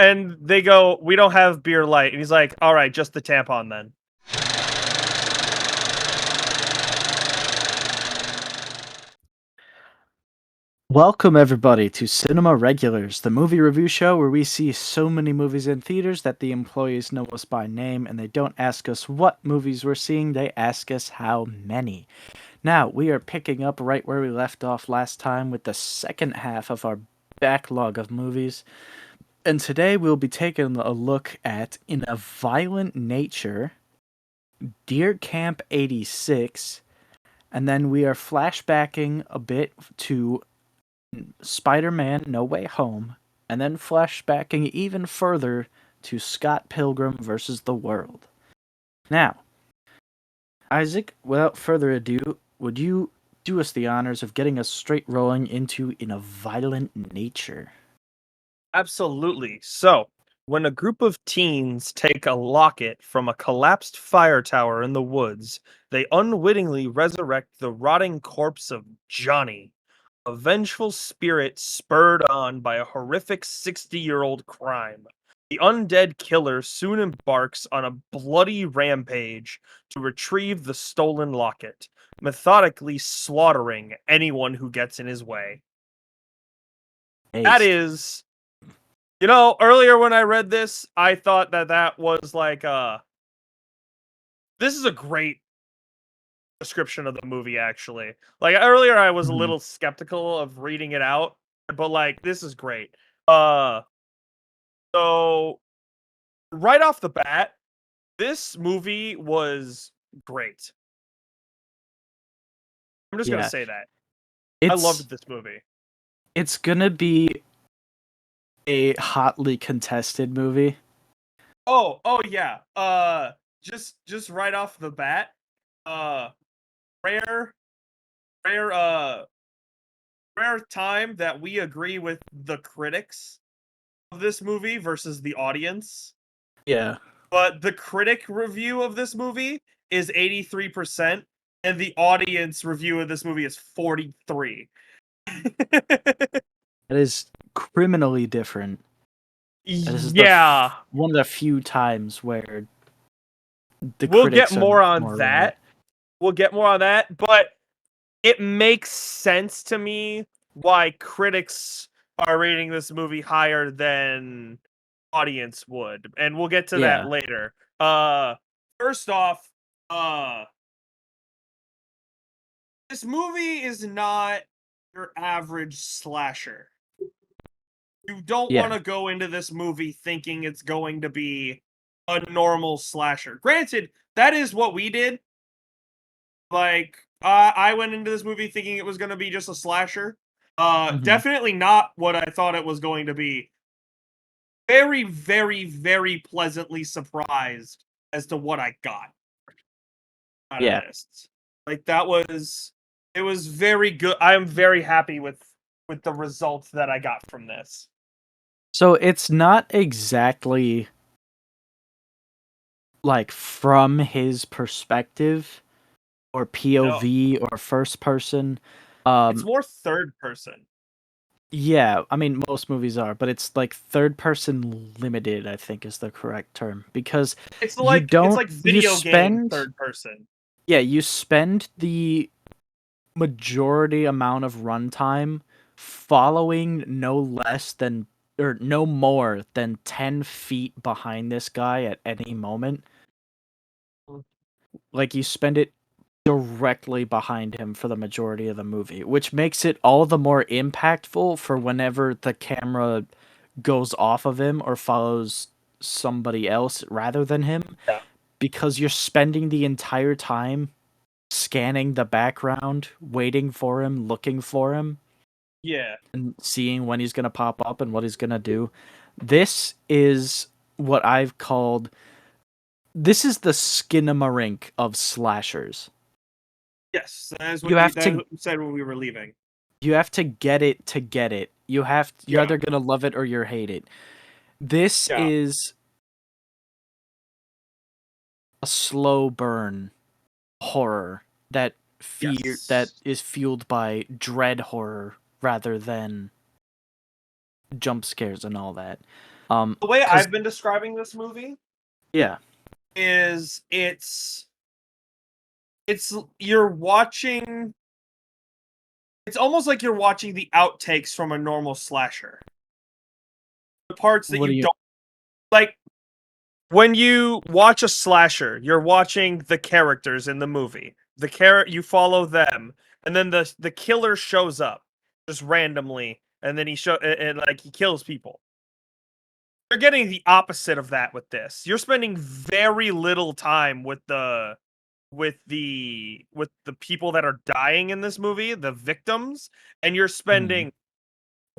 And they go, "We don't have beer light." And he's like, "All right, just the tampon then." Welcome, everybody, to Cinema Regulars, the movie review show where we see so many movies in theaters that the employees know us by name and they don't ask us what movies we're seeing, they ask us how many. Now, we are picking up right where we left off last time with the second half of our backlog of movies. And today we'll be taking a look at In a Violent Nature, Deer Camp 86, and then we are flashbacking a bit to Spider-Man No Way Home, and then flashbacking even further to Scott Pilgrim versus the World. Now, Isaac, without further ado, would you do us the honors of getting us straight rolling into In a Violent Nature? Absolutely. So, when a group of teens take a locket from a collapsed fire tower in the woods, they unwittingly resurrect the rotting corpse of Johnny, a vengeful spirit spurred on by a horrific 60-year-old crime. The undead killer soon embarks on a bloody rampage to retrieve the stolen locket, methodically slaughtering anyone who gets in his way. That Based. is, earlier when I read this, I thought that was like, this is a great description of the movie, actually. Like, earlier I was a Mhm. little skeptical of reading it out, but, like, this is great. Uh, so, right off the bat, this movie was great. I'm just gonna Yeah, say that. I it's loved this movie. it's gonna be a hotly contested movie. Oh yeah. Just right off the bat, uh, rare, rare, rare time that we agree with the critics of this movie versus the audience. Yeah, But the critic review of this movie is 83%, and the audience review of this movie is 43. it is criminally different. This is Yeah, one of the few times where the we'll get critics are more on more right. that. We'll get more on that, but it makes sense to me why critics are rating this movie higher than audience would, and we'll get to that Yeah. later. First off, uh this movie is not your average slasher. You don't want Yeah. to go into this movie thinking it's going to be a normal slasher. Granted, that is what we did. Like, I went into this movie thinking it was going to be just a slasher. Mhm. Definitely not what I thought it was going to be. Very, very, very pleasantly surprised as to what I got out of Yeah. this. Like, it was very good. I am very happy with the results that I got from this. So it's not exactly like from his perspective or No, POV or first person. it's Um more third person. yeah, I mean most movies are, but it's like third person limited, I think is the correct term because It's like you video game spend third person. yeah, you spend the majority amount of runtime following no less than or no more than 10 feet behind this guy at any moment. Like you spend it directly behind him for the majority of the movie, which makes it all the more impactful for whenever the camera goes off of him or follows somebody else rather than him, Yeah. because you're spending the entire time scanning the background, waiting for him, looking for him, Yeah. and seeing when he's going to pop up and what he's going to do. This is what I've called this is the skinamarink of slashers. Yes, that is You what have you to said when we were leaving. you have to get it to get it. You're Yeah. either going to love it or you're hate it. This Yeah. is a slow burn horror that Yes. is fueled by dread horror rather than jump scares and all that. The way 'Cause I've been describing this movie yeah. is you're watching. It's almost like you're watching the outtakes from a normal slasher. The parts that What do you you don't like. When you watch a slasher, you're watching the characters in the movie. You follow them, and then the killer shows up just randomly, and then like he kills people. You're getting the opposite of that with this. You're spending very little time with the people that are dying in this movie, the victims, and you're Mhm. spending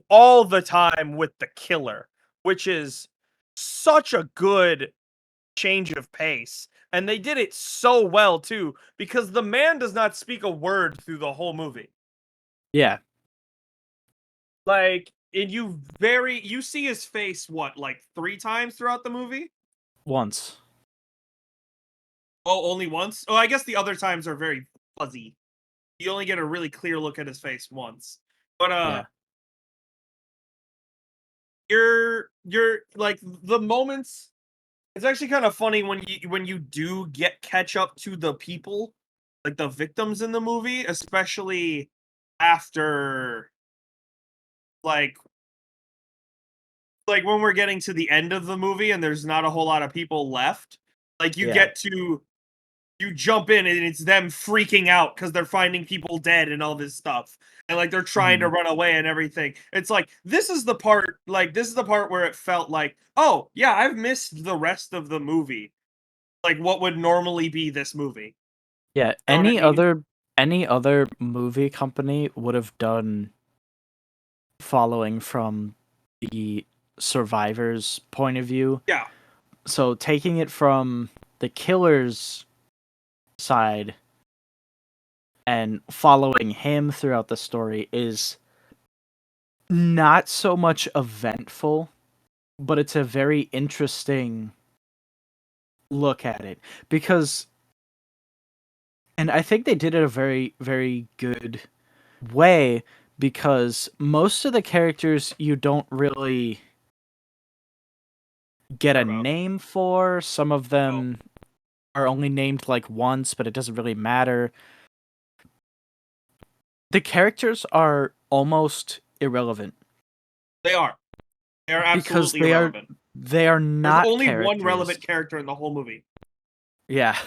all the time with the killer, which is such a good change of pace. And they did it so well too, because the man does not speak a word through the whole movie. Yeah, Like, and you see his face what, like 3 times throughout the movie? once. Oh, only once? Oh, I guess the other times are very fuzzy. You only get a really clear look at his face once. But Yeah. you're like the moments. It's actually kind of funny when you do catch up to the people, like the victims in the movie, especially after like when we're getting to the end of the movie and there's not a whole lot of people left. Like Yeah. you jump in and it's them freaking out because they're finding people dead and all this stuff. And like they're trying to Mhm. run away and everything. It's like this is the part where it felt like, oh yeah, I've missed the rest of the movie. Like what would normally be this movie. Yeah, You know what I mean? any other movie company would have done following from the survivor's point of view. Yeah. So taking it from the killer's side and following him throughout the story is not so much eventful, but it's a very interesting look at it because and I think they did it a very very good way because most of the characters you don't really get Care a about. name for. Some of Oh, them are only named like once, but it doesn't really matter. The characters are almost irrelevant they are. They are because absolutely irrelevant. they are There's not only one characters. relevant character in the whole movie. Yeah.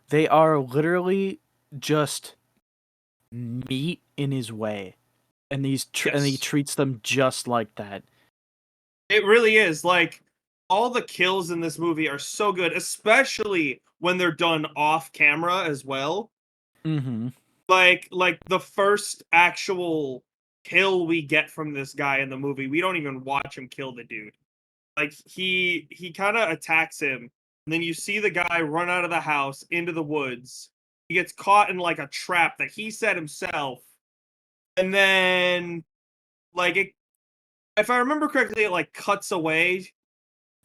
They are literally just meat in his way. And and he Yes. treats them just like that. It really is. Like all the kills in this movie are so good, especially when they're done off camera as well. Mhm. Like the first actual kill we get from this guy in the movie, we don't even watch him kill the dude. Like he kind of attacks him, and then you see the guy run out of the house into the woods. He gets caught in like a trap that he set himself, and then like if I remember correctly, it like cuts away,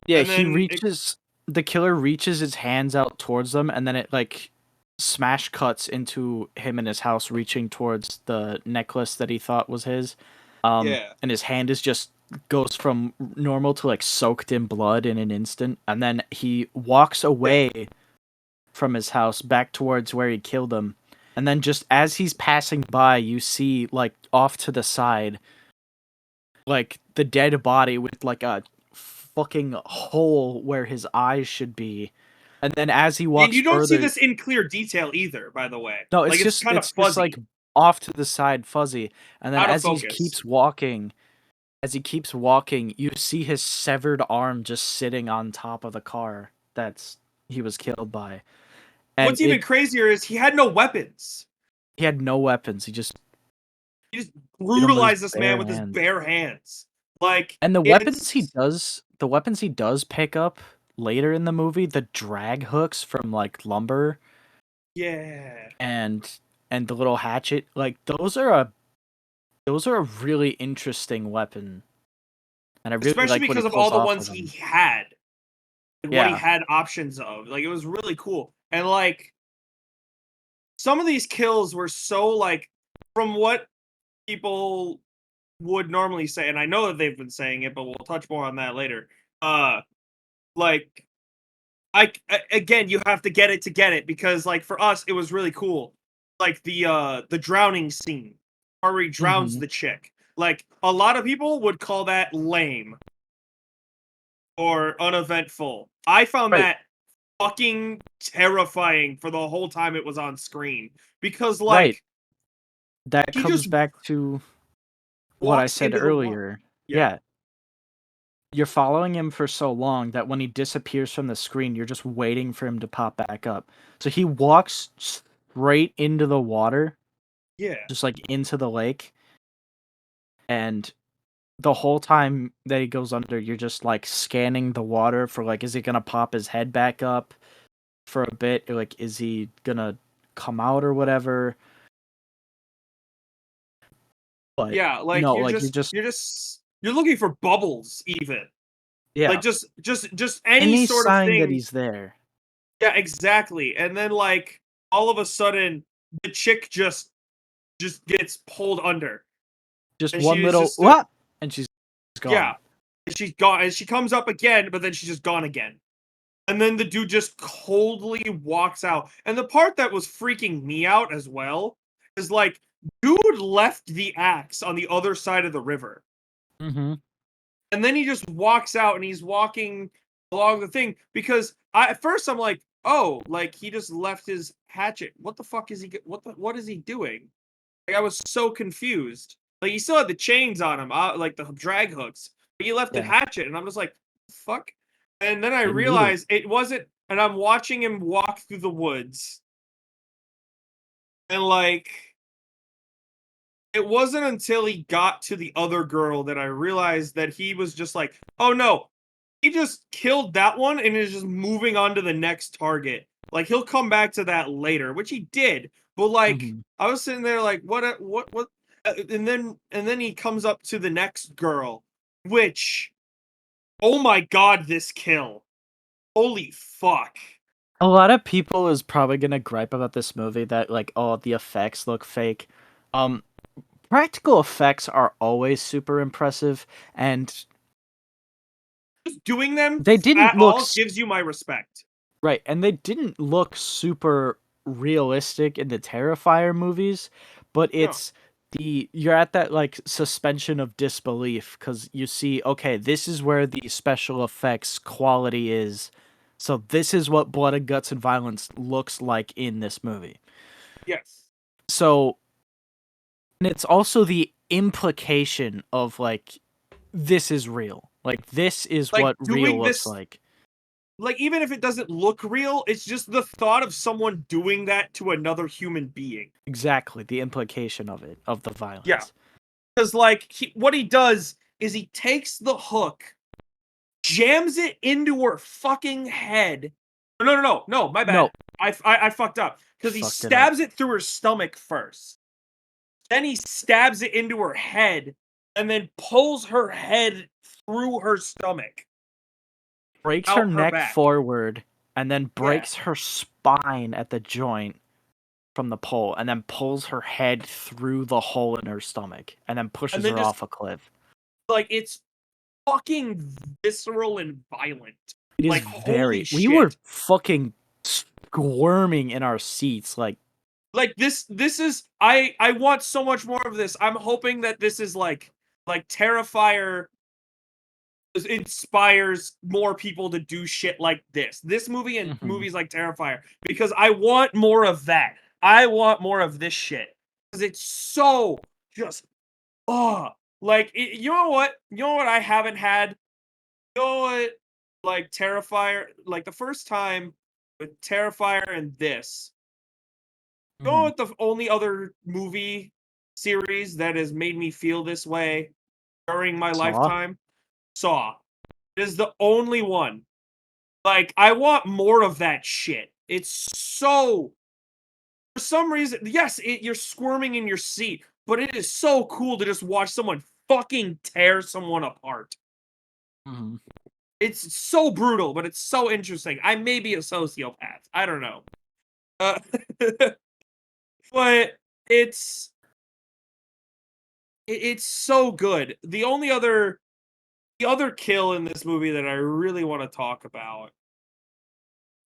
Yeah, and then it the killer reaches his hands out towards them and then it like smash cuts into him in his house reaching towards the necklace that he thought was his. yeah. And his hand is just goes from normal to like soaked in blood in an instant and then he walks Yeah. away from his house back towards where he killed him. And then just as he's passing by, you see like off to the side like the dead body with like a fucking hole where his eyes should be. And then as he And walks you don't see further, this in clear detail either, by the way. no, Like it's kind of it's just like fuzzy, off to the side fuzzy. And then out of focus. as he keeps walking, you see his severed arm just sitting on top of the car that's he was killed by. And What's even crazier is he had no weapons. he had no weapons. He just He just beat him with his brutalized this man bare with his hands. bare hands. Like And it's the weapons he does pick up later in the movie, the drag hooks from like lumber yeah. and the little hatchet, like those are a really interesting weapon. And I really Especially like what he because of pulls all the off ones with he them. had and what he Yeah. had options of. Like it was really cool. And like some of these kills were so like from what people would normally say, and I know that they've been saying it, but we'll touch more on that later. uh like again, you have to get it because like for us it was really cool. Like the drowning scene where he drowns Hmm. the chick. Like a lot of people would call that lame or uneventful. I found Right, that fucking terrifying for the whole time it was on screen because right. like That he comes just back to what I walks said into the water. earlier. Yeah. Yeah, you're following him for so long that when he disappears from the screen, you're just waiting for him to pop back up. So he walks straight into the water, Yeah. just like into the lake, and the whole time that he goes under, you're just like scanning the water for like, is he gonna pop his head back up for a bit? Or, like, is he gonna come out or whatever? But Yeah, like no, like you're just you're looking for bubbles even. yeah, Like just any any sort of sign that thing. he's there. Yeah, exactly. And then like all of a sudden the chick just gets pulled under Just and one she is little just what, and she's yeah, gone. and she's gone and she comes up again, but then she's just gone again. And then the dude just coldly walks out. And the part that was freaking me out as well is like dude left the axe on the other side of the river. Mm-hmm. And then he just walks out and he's walking along the thing because at first I'm like, oh, like he just left his hatchet. What the fuck is he? What is he doing? Like I was so confused. Like he still had the chains on him, like the drag hooks, but he left the Yeah, hatchet, and I'm just like, fuck. And then I didn't need it. realized it wasn't. And I'm watching him walk through the woods, and like it wasn't until he got to the other girl that I realized that he was just like, oh no, he just killed that one and is just moving on to the next target. Like he'll come back to that later, which he did. But like Mm-hmm. I was sitting there like, what? And then he comes up to the next girl, which oh my god, this kill! Holy fuck! A lot of people is probably gonna gripe about this movie that like, oh, the effects look fake. Um, Practical effects are always super impressive, and Just doing them they didn't at look all gives you my respect. right, and they didn't look super realistic in the Terrifier movies, but No, it's you're at that like suspension of disbelief because you see, okay, this is where the special effects quality is. So this is what blood and guts and violence looks like in this movie. yes, So, and it's also the implication of like this is real. Like this is like what real doing looks this like. like even if it doesn't look real, it's just the thought of someone doing that to another human being. Exactly, the implication of it, of the Yeah, violence. because like what he does is he takes the hook, jams it into her fucking head. No, my bad. No, I fucked up you because he fucked it up. stabs it through her stomach first. Then he stabs it into her head and then pulls her head through her stomach Breaks her out her neck back. forward and then Yeah, breaks her spine at the joint from the pole and then pulls her head through the hole in her stomach and then and pushes then her just off a cliff. like it's fucking visceral and violent. It is Like holy very. We were shit. fucking squirming in our seats. Like this is I want so much more of this. I'm hoping that this is like Terrifier inspires more people to do shit like this. This movie and Mhm. movies like Terrifier because I want more of that. I want more of this shit because it's so just oh like you know what I haven't had. You know what like Terrifier like the first time with Terrifier and this. You know Mhm. what the only other movie series that has made me feel this way during my Saw. lifetime? Saw. It is the only one. Like, I want more of that shit. It's so for some reason, yes, you're squirming in your seat, but it is so cool to just watch someone fucking tear someone apart. Mhm. It's so brutal, but it's so interesting. I may be a sociopath. I don't know. Uh, but it's it's so good. The only other the other kill in this movie that I really want to talk about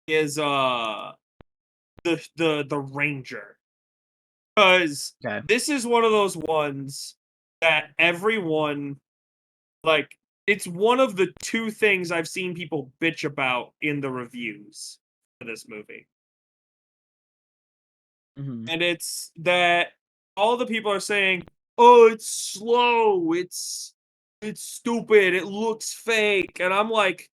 is the ranger, because Okay. this is one of those ones that everyone, like, it's one of the two things I've seen people bitch about in the reviews for this movie. Hmm. And it's that all the people are saying, "Oh, it's slow. It's stupid. It looks fake." And I'm like,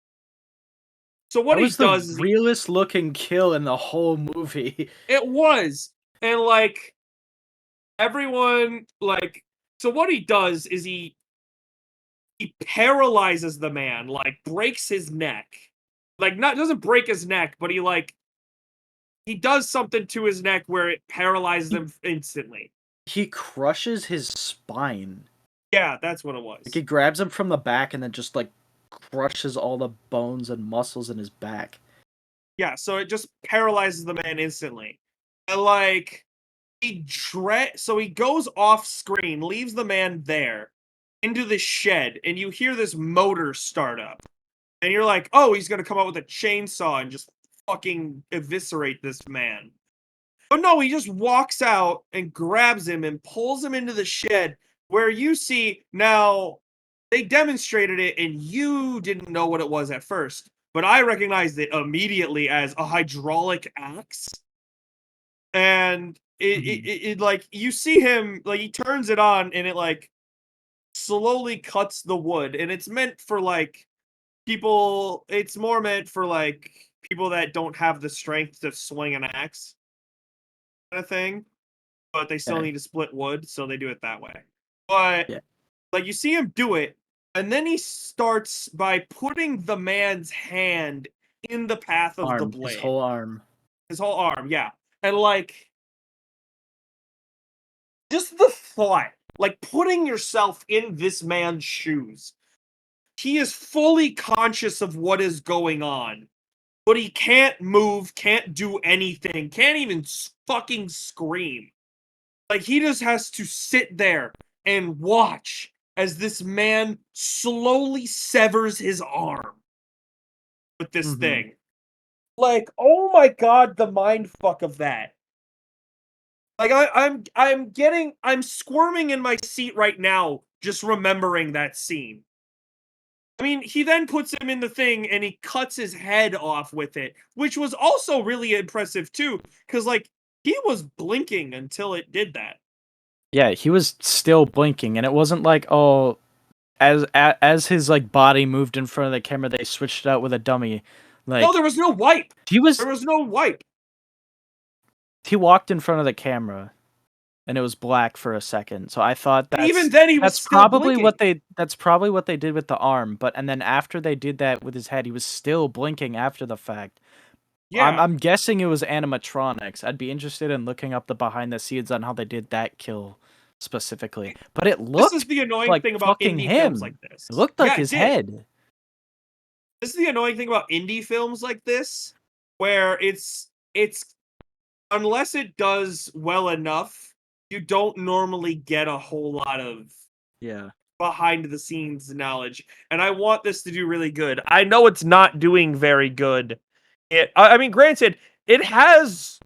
so what That he was the does is realest looking kill in the whole movie. it was. And like everyone like so what he does is he paralyzes the man, like breaks his neck. Like not doesn't break his neck, but he does something to his neck where it paralyzes He, him instantly. he crushes his spine. Yeah, that's what it Like he was. grabs him from the back and then just like crushes all the bones and muscles in his back. Yeah, so it just paralyzes the man instantly. And like so he goes off screen, leaves the man there into the shed, and you hear this motor start up. And you're like, "Oh, he's going to come out with a chainsaw and just fucking eviscerate this man." But no, he just walks out and grabs him and pulls him into the shed where you see now they demonstrated it and you didn't know what it was at first, but I recognized it immediately as a hydraulic axe. And Mhm. it like you see him like he turns it on and it like slowly cuts the wood, and it's meant for like people, it's more meant for like people that don't have the strength to swing an axe kind of thing, but they still Okay. need to split wood, so they do it that way. But Yeah. like you see him do it, and then he starts by putting the man's hand in the path of the Arm. His blade, whole arm. his whole arm, yeah. And like just the thought, like putting yourself in this man's shoes. He is fully conscious of what is going on, but he can't move, can't do anything, can't even fucking scream. Like he just has to sit there and watch as this man slowly severs his arm with this Hmm. thing. Like, oh my god, the mind fuck of that. Like I'm squirming in my seat right now just remembering that scene. I mean, he then puts him in the thing and he cuts his head off with it, which was also really impressive too, because like he was blinking until it did that. Yeah, he was still blinking, and it wasn't like, oh, as his like body moved in front of the camera, they switched it out with a dummy. No, Like there was no wipe. he There was was no wipe. he walked in front of the camera and it was black for a second. So I thought And even then, he was still blinking. that's probably what they did with the arm. But and then after they did that with his head, he was still blinking after the fact. I'm Yeah. I'm guessing it was animatronics. I'd be interested in looking up the behind the scenes on how they did that kill specifically. But it This is looked the annoying like thing about fucking indie films like him. It this. looked like Yeah, it his did. head. This is the annoying thing about indie films like this, where it's unless it does well enough, you don't normally get a whole lot of Yeah. behind the scenes knowledge. And I want this to do really good. I know it's not doing very good. I mean, granted, it has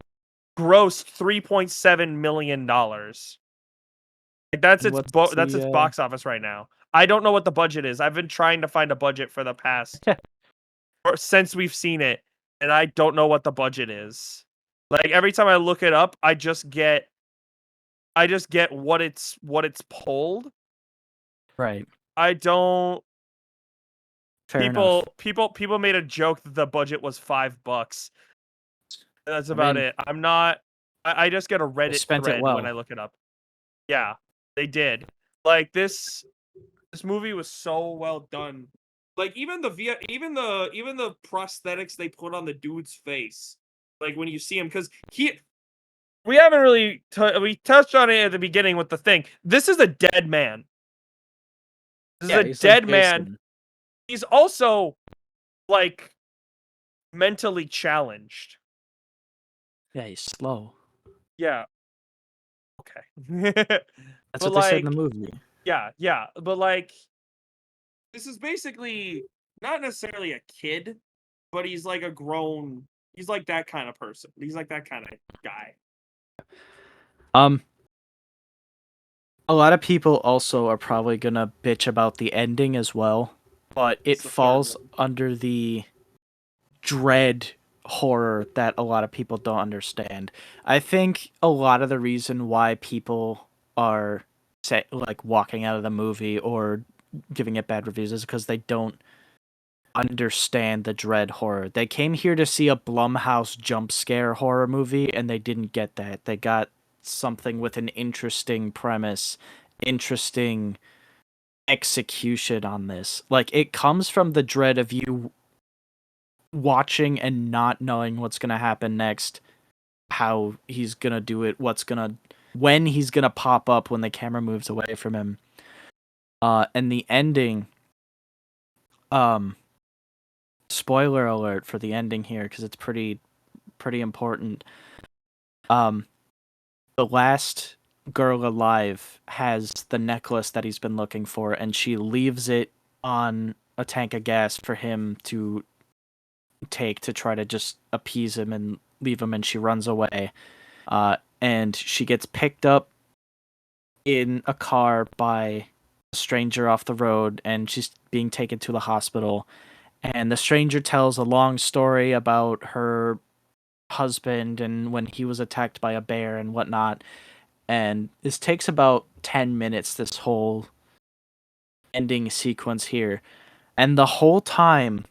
grossed $3.7 million. Like And what's that's its the box office right now. I don't know what the budget is. I've been trying to find a budget for the past or since we've seen it, and I don't know what the budget is. Like every time I look it up, I just get what it's pulled. right. I don't Fair enough. people made a joke that the budget was $5. That's I about mean, it. I'm not I just get a they Reddit spent it thread when I well. look it up. Yeah, they did. Like this movie was so well done. Like even the prosthetics they put on the dude's face. Like when you see him, because we haven't really we touched on it at the beginning with the thing. This is a dead man. This is Yeah, a he's like dead man. Jason. He's also like mentally challenged. Yeah, he's slow. Yeah. Okay. That's But what they said in the like movie. yeah, but like This is basically not necessarily a kid, but he's like a grown. He's like that kind of person. He's like that kind of guy. Um, a lot of people also are probably gonna bitch about the ending as well, but it It's the third falls one. under the dread horror that a lot of people don't understand. I think a lot of the reason why people are like walking out of the movie or giving it bad reviews is because they don't understand the dread horror. They came here to see a Blumhouse jump scare horror movie and they didn't get that. They got something with an interesting premise, interesting execution on this. Like it comes from the dread of you watching and not knowing what's going to happen next, how he's going to do it, when he's going to pop up when the camera moves away from him. And the ending, um spoiler alert for the ending here cuz it's pretty important. Um the last girl alive has the necklace that he's been looking for and she leaves it on a tank of gas for him to take to try to just appease him and leave him, and she runs away. And she gets picked up in a car by a stranger off the road, and she's being taken to the hospital. And the stranger tells a long story about her husband and when he was attacked by a bear and whatnot. And this takes about 10 minutes, this whole ending sequence here. And the whole time,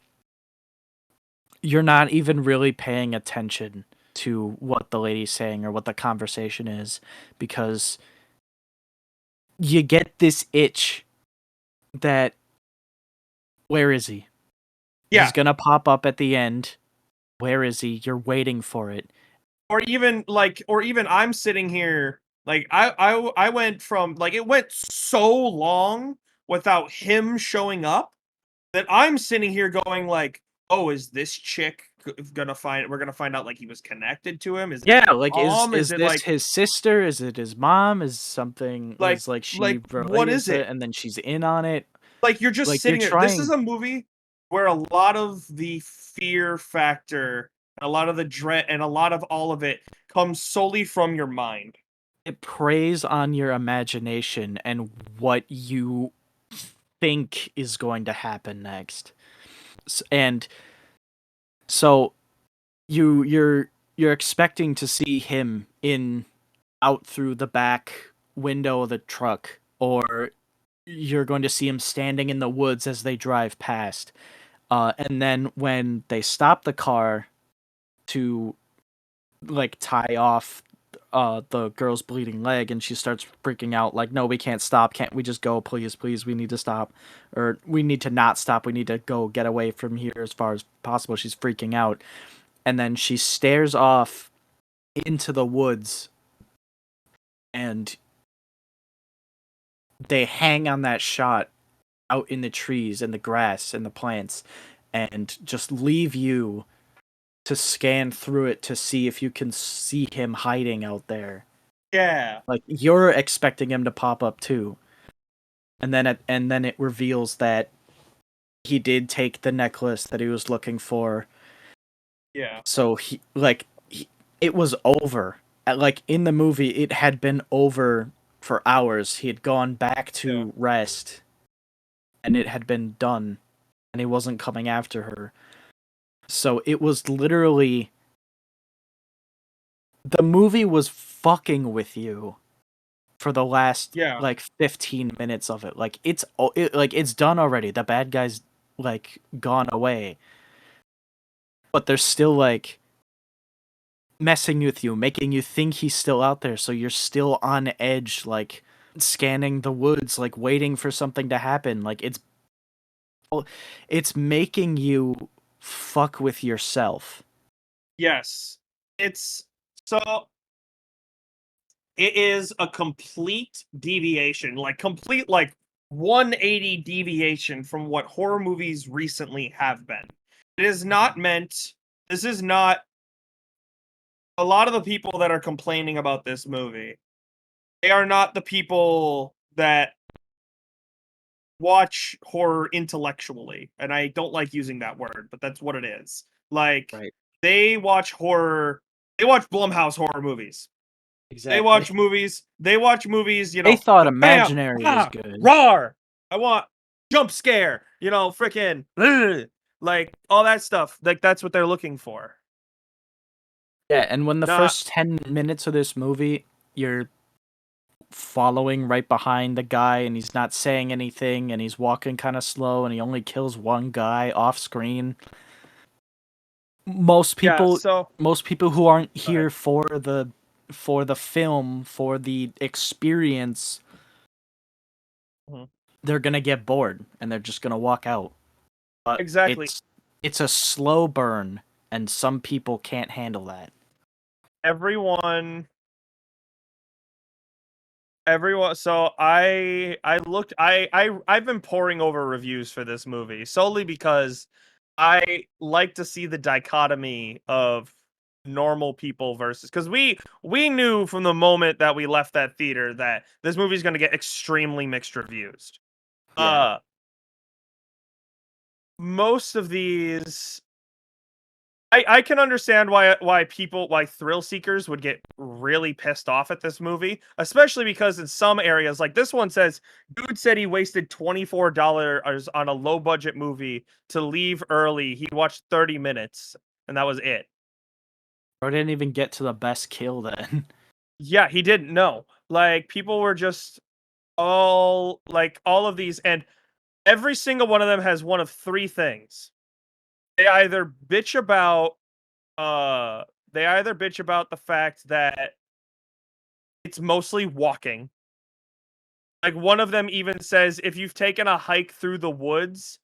you're not even really paying attention to what the lady's saying or what the conversation is because you get this itch that where is he? Yeah, He's gonna pop up at the end. Where is he? You're waiting for it. or even I'm sitting here like I went from like it went so long without him showing up that I'm sitting here going like, oh, is this chick gonna find? We're gonna find out like he was connected to him. Is it Yeah, his like mom? Is is it this like his sister? Is it his mom? like Is like she like what related is to it? it and then she's in on it? Like you're just Like you're sitting there. This is trying a movie where a lot of the fear factor, a lot of the dread, and a lot of all of it comes solely from your mind. it preys on your imagination and what you think is going to happen next. And so you're expecting to see him in out through the back window of the truck, or you're going to see him standing in the woods as they drive past. And then when they stop the car to like tie off the girl's bleeding leg and she starts freaking out like, no, we can't stop, can't we just go, please, we need to stop, or we need to not stop, we need to go get away from here as far as possible. She's freaking out, and then she stares off into the woods, and they hang on that shot out in the trees and the grass and the plants and just leave you to scan through it to see if you can see him hiding out there. Yeah, Like you're expecting him to pop up too. And then it reveals that he did take the necklace that he was looking for. yeah, So it was over. Like in the movie it had been over for hours. He had gone back yeah. to rest and it had been done and he wasn't coming after her. So it was literally the movie was fucking with you for the last Yeah. like 15 minutes of it. Like like it's done already. The bad guy's like gone away. But they're still like messing with you, making you think he's still out there, so you're still on edge, like scanning the woods, like waiting for something to happen. Like it's making you fuck with yourself. Yes. It's so it is a complete deviation, like complete like 180 deviation from what horror movies recently have been. It is not meant this is not a lot of the people that are complaining about this movie. They are not the people that watch horror intellectually, and I don't like using that word, but that's what it is. Like Right. they watch horror, they watch Blumhouse horror movies. They Exactly. watch movies. They watch movies. They thought Bam, Imaginary was ah, good. roar. I want jump scare. Freaking like all that stuff. Like that's what they're looking for. Yeah, and when the Not first 10 minutes of this movie, you're following right behind the guy and he's not saying anything and he's walking kind of slow and he only kills one guy off screen. Most yeah. people So most people who aren't go ahead. here for the film, for the experience, Mhm. they're going to get bored and they're just going to walk out. But Exactly. it's a slow burn and some people can't handle that. Everyone Everyone, so I looked I've been poring over reviews for this movie solely because I like to see the dichotomy of normal people versus because we knew from the moment that we left that theater that this movie's going to get extremely mixed reviews. Yeah. Uh most of these I can understand why thrill seekers would get really pissed off at this movie, especially because in some areas, like this one says, dude said he wasted $24 on a low budget movie to leave early. He watched 30 minutes and that was it. Or didn't even get to the best kill then. Yeah, he didn't know. Like people were just all of these, and every single one of them has one of three things. They either bitch about uh they either bitch about the fact that it's mostly walking. Like one of them even says if you've taken a hike through the woods,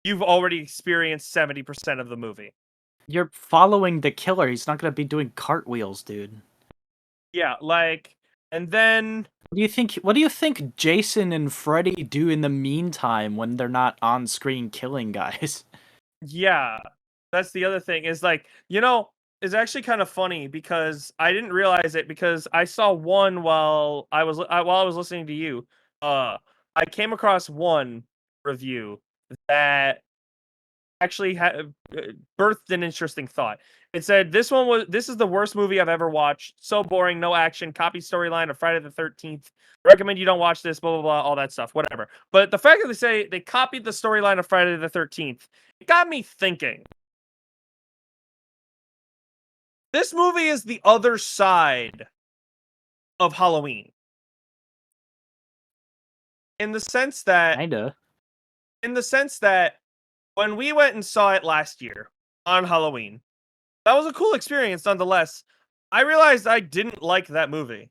you've already experienced 70% of the movie. You're following the killer. He's not going to be doing cartwheels, dude. Yeah, like and then What do you think Jason and Freddy do in the meantime when they're not on screen killing guys? yeah, that's the other thing is like, it's actually kind of funny because I didn't realize it because I saw one while I was listening to you. I came across one review that actually birthed an interesting thought. It said this is the worst movie I've ever watched. So boring, no action, copy storyline of Friday the 13th. Recommend you don't watch this, blah blah blah, all that stuff, whatever. But the fact that they say they copied the storyline of Friday the 13th, it got me thinking. This movie is the other side of Halloween. In the sense that Kinda. in the sense that when we went and saw it last year on Halloween, that was a cool experience nonetheless. I realized I didn't like that movie.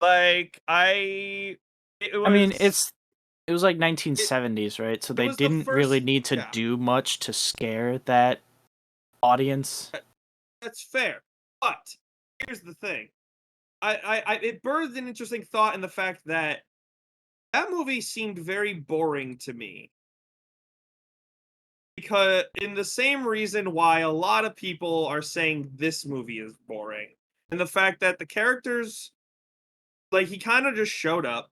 Like it I mean, was it was like it, 1970s, right? So it they was the didn't really first. need to Yeah, do much to scare that audience. that's fair. But here's the thing. It birthed an interesting thought in the fact that that movie seemed very boring to me. Because in the same reason why a lot of people are saying this movie is boring. And the fact that the characters, like he kind of just showed up.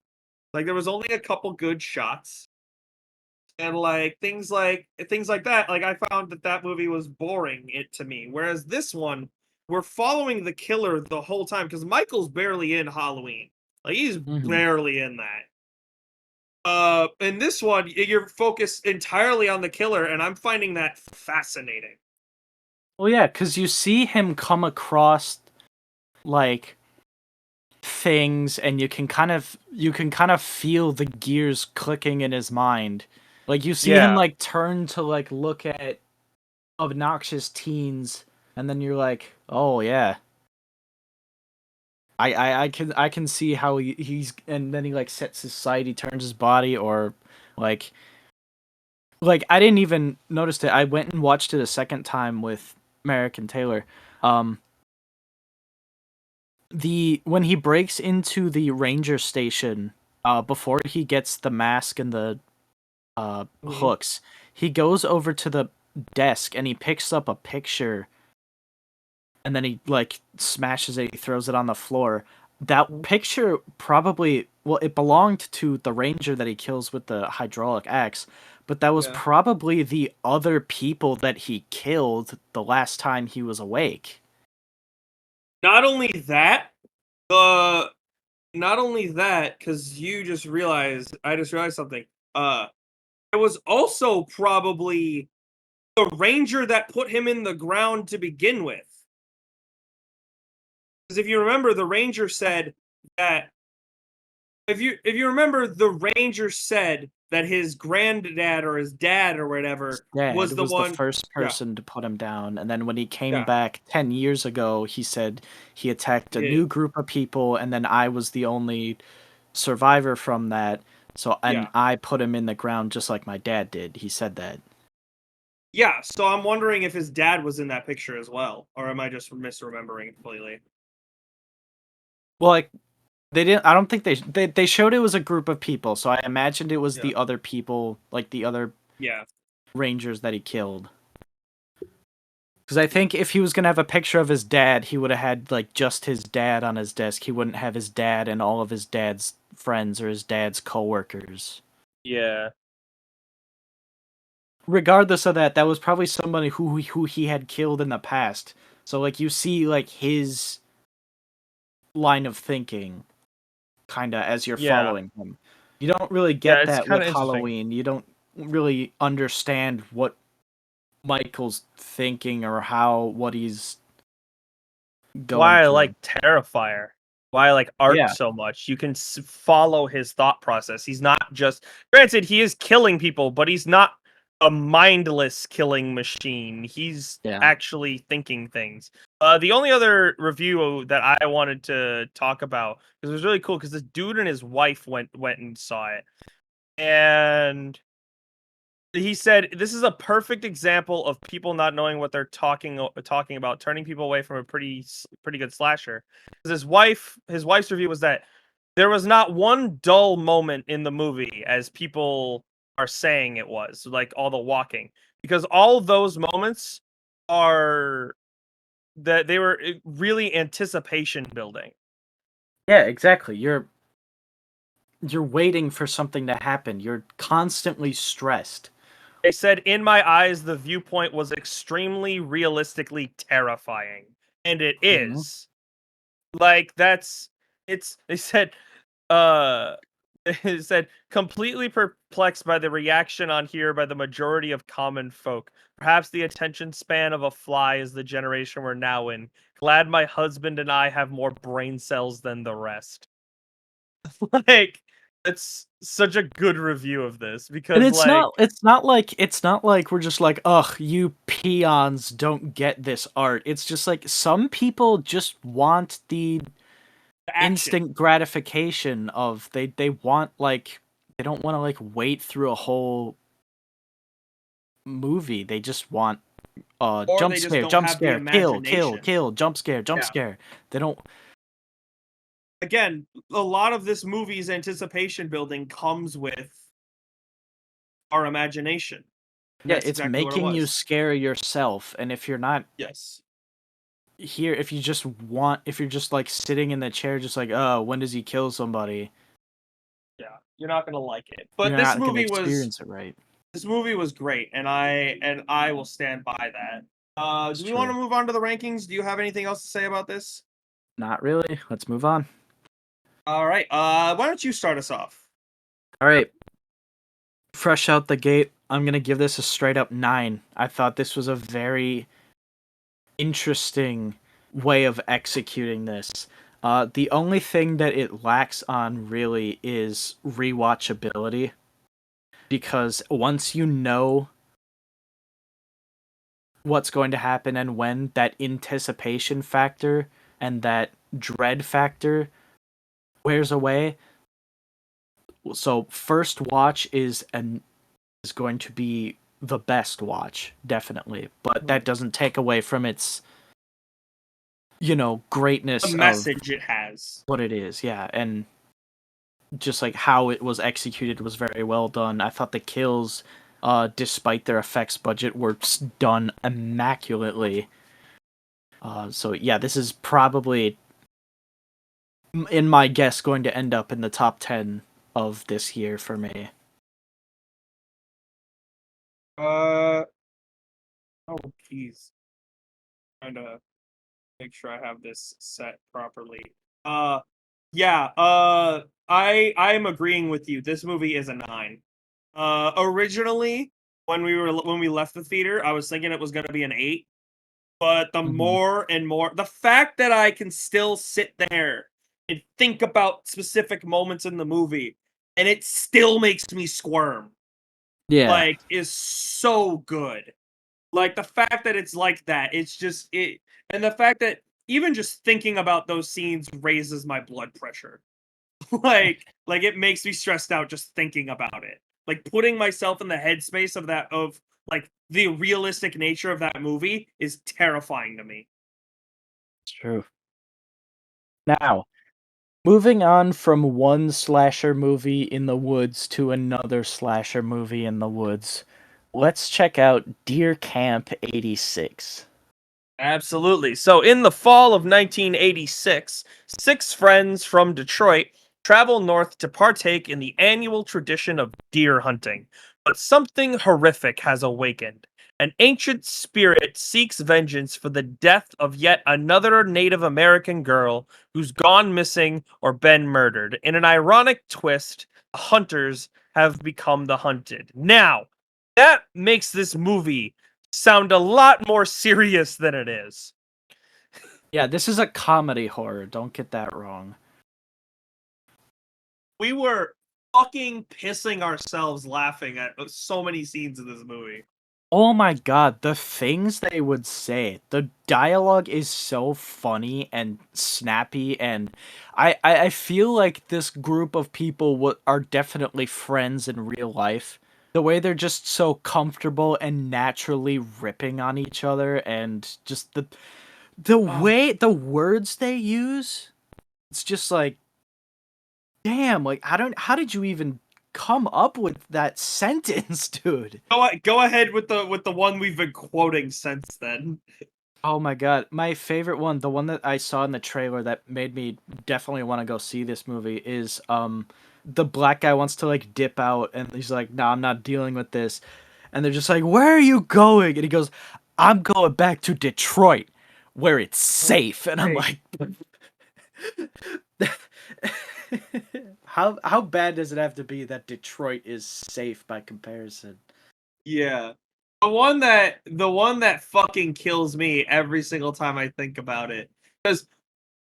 Like there was only a couple good shots. And like things like that, like I found that movie was boring it to me. Whereas this one, we're following the killer the whole time because Michael's barely in Halloween. Like he's Hmm. barely in that. In this one, you're focused entirely on the killer, and I'm finding that fascinating. Well, yeah, because you see him come across like things, and you can kind of feel the gears clicking in his mind. Like you see him Yeah, like turn to like look at obnoxious teens, and then you're like, oh yeah, I can see how he's, and then he like sets his sight, he turns his body, or like I didn't even notice it. I went and watched it a second time with Merrick and Taylor. Um, the when he breaks into the ranger station, before he gets the mask and the mhm, hooks, he goes over to the desk and he picks up a picture and then he like smashes it, he throws it on the floor. That mhm. picture probably well, it belonged to the ranger that he kills with the hydraulic axe, but that was Yeah. probably the other people that he killed the last time he was awake. Not only that, the not only that, because I just realized something. Uh, it was also probably the ranger that put him in the ground to begin with. Because if you remember, the ranger said that if you remember, the ranger said that his granddad or his dad or His whatever dad was the was the one. first Yeah, person to put him down, and then when he came yeah, back 10 years ago, he said he attacked a yeah, new group of people, and then I was the only survivor from that. So, and yeah, I put him in the ground just like my dad did. He said that. yeah. So I'm wondering if his dad was in that picture as well, or am I just misremembering completely? Well, like they didn't. I don't think they showed it was a group of people, so I imagined it was Yeah, the other people, like the other yeah, rangers that he killed. Because I think if he was gonna have a picture of his dad, he would have had like just his dad on his desk. He wouldn't have his dad and all of his dad's friends or his dad's coworkers. yeah. Regardless of that, that was probably somebody who he had killed in the past. So like you see like his line of thinking kind of as you're Yeah, following him. You don't really yeah, get it's that kind with of interesting. Halloween. You don't really understand what Michael's thinking or how what he's going Why I through. like Terrifier, why I like Art Yeah. so much. You can follow his thought process. He's not just, granted, he is killing people, but he's not a mindless killing machine. He's Yeah. actually thinking things. The only other review that I wanted to talk about, because it was really cool, because this dude and his wife went and saw it, and he said this is a perfect example of people not knowing what they're talking about, turning people away from a pretty good slasher. Because his wife's review was that there was not one dull moment in the movie as people are saying it was, like all the walking, because all those moments are that they were really anticipation building. Yeah, exactly. You're waiting for something to happen. You're constantly stressed. They said, in my eyes, the viewpoint was extremely realistically terrifying. And it Mhm. is. Like, they said, uh, it said, completely perplexed by the reaction on here by the majority of common folk. Perhaps the attention span of a fly is the generation we're now in. Glad my husband and I have more brain cells than the rest. Like, it's such a good review of this And because, like, it's not like we're just like, "Ugh, you peons don't get this art." It's just like some people just want the the action. instant gratification of they want like they don't want to like wait through a whole movie. They just want Or they just don't jump have the scare, imagination. kill, jump Yeah. scare. They don't. Again, a lot of this movie's anticipation building comes with our imagination. And Yeah, that's it's exactly what it making you was. scare yourself. And if you're not Yes. here, if you're just like sitting in the chair, just like, oh, when does he kill somebody? Yeah. You're not gonna like it. You're But not gonna experience it right. this movie was great, and I will stand by that. It's Do we want true. to move on to the rankings? Do you have anything else to say about this? Not really. Let's move on. All right. Why don't you start us off? All right. Fresh out the gate, I'm gonna give this a straight up 9. I thought this was a very interesting way of executing this. The only thing that it lacks on really is rewatchability because once you know what's going to happen and when, that anticipation factor and that dread factor wears away. So first watch is going to be the best watch, definitely, but that doesn't take away from its The greatness of message it has. what it is. Yeah, and just like how it was executed was very well done. I thought the kills, despite their effects budget, were done immaculately. So yeah, this is probably in my guess, going to end up in the top 10 of this year for me. Uh oh, jeez. Trying to make sure I have this set properly. Uh, yeah. I am agreeing with you. This movie is a 9. Originally, when we left the theater, I was thinking it was gonna be an 8. But the Mhm. more and more, the fact that I can still sit there and think about specific moments in the movie, and it still makes me squirm, Yeah. like, is so good. Like the fact that it's like that, it's just it, and the fact that even just thinking about those scenes raises my blood pressure. Like it makes me stressed out just thinking about it. Like putting myself in the headspace of that of like the realistic nature of that movie is terrifying to me. It's true. Now, moving on from one slasher movie in the woods to another slasher movie in the woods, let's check out Deer Camp 86. Absolutely. So, in the fall of 1986, 6 friends from Detroit travel north to partake in the annual tradition of deer hunting. But something horrific has awakened. An ancient spirit seeks vengeance for the death of yet another Native American girl who's gone missing or been murdered. In an ironic twist, the hunters have become the hunted. Now, that makes this movie sound a lot more serious than it is. Yeah, this is a comedy horror, don't get that wrong. We were fucking pissing ourselves laughing at so many scenes in this movie. Oh my god, the things they would say. The dialogue is so funny and snappy, and I feel like this group of people are definitely friends in real life. The way they're just so comfortable and naturally ripping on each other, and just the Oh, way the words they use, it's just like, damn, like how did you even come up with that sentence, dude? go ahead with the one we've been quoting since then. Oh my god, my favorite one, the one that I saw in the trailer that made me definitely want to go see this movie is the black guy wants to like dip out and he's like, "Nah, I'm not dealing with this." And they're just like, "Where are you going?" And he goes, "I'm going back to Detroit where it's safe." And I'm Hey, like, how bad does it have to be that Detroit is safe by comparison? yeah. The one that fucking kills me every single time I think about it. Because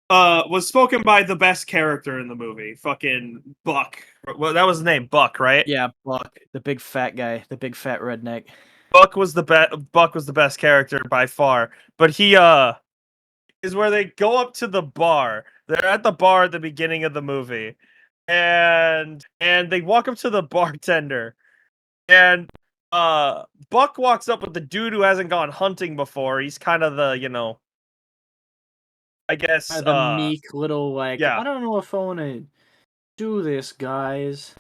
was spoken by the best character in the movie, fucking Buck. Well, that was his name, Buck, right? Yeah, Buck, the big fat guy, the big fat redneck. Buck was the best character by far. But he is where they go up to the bar. They're at the bar at the beginning of the movie. And they walk up to the bartender. And Buck walks up with the dude who hasn't gone hunting before. He's kind of the, I guess The meek little like, yeah. I don't know if I want to do this, guys.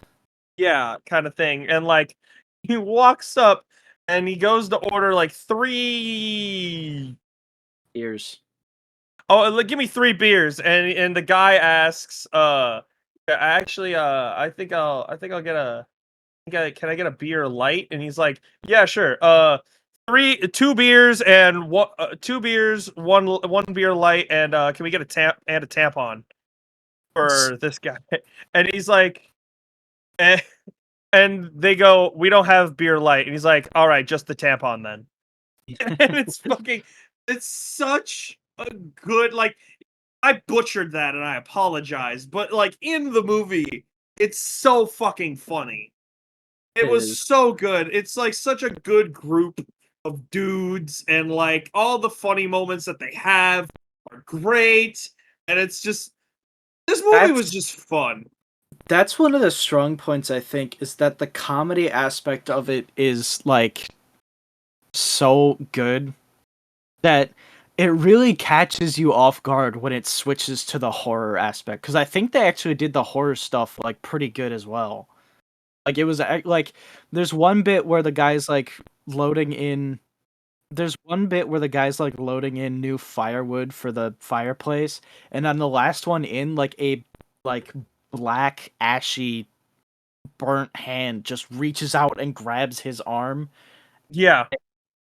Yeah, kind of thing. And like he walks up and he goes to order like 3 Ears. oh, like, give me 3 beers, and the guy asks, actually, I think I'll get can I get a beer light? And he's like, yeah, sure. 2 beers and 2 beers, one beer light, and can we get a tampon for this guy? And he's like, eh, and they go, we don't have beer light, and he's like, all right, just the tampon then. And it's such a good like I butchered that and I apologize, but like in the movie, it's so fucking funny. It It was is. so good. It's like such a good group of dudes, and like all the funny moments that they have are great. And it's just this movie was That's just fun. that's one of the strong points I think is that the comedy aspect of it is like so good that it really catches you off guard when it switches to the horror aspect because I think they actually did the horror stuff like pretty good as well. Like it was like there's one bit where the guy's like loading in There's one bit where the guy's like loading in new firewood for the fireplace, and on the last one in, like a like black ashy burnt hand just reaches out and grabs his arm. Yeah.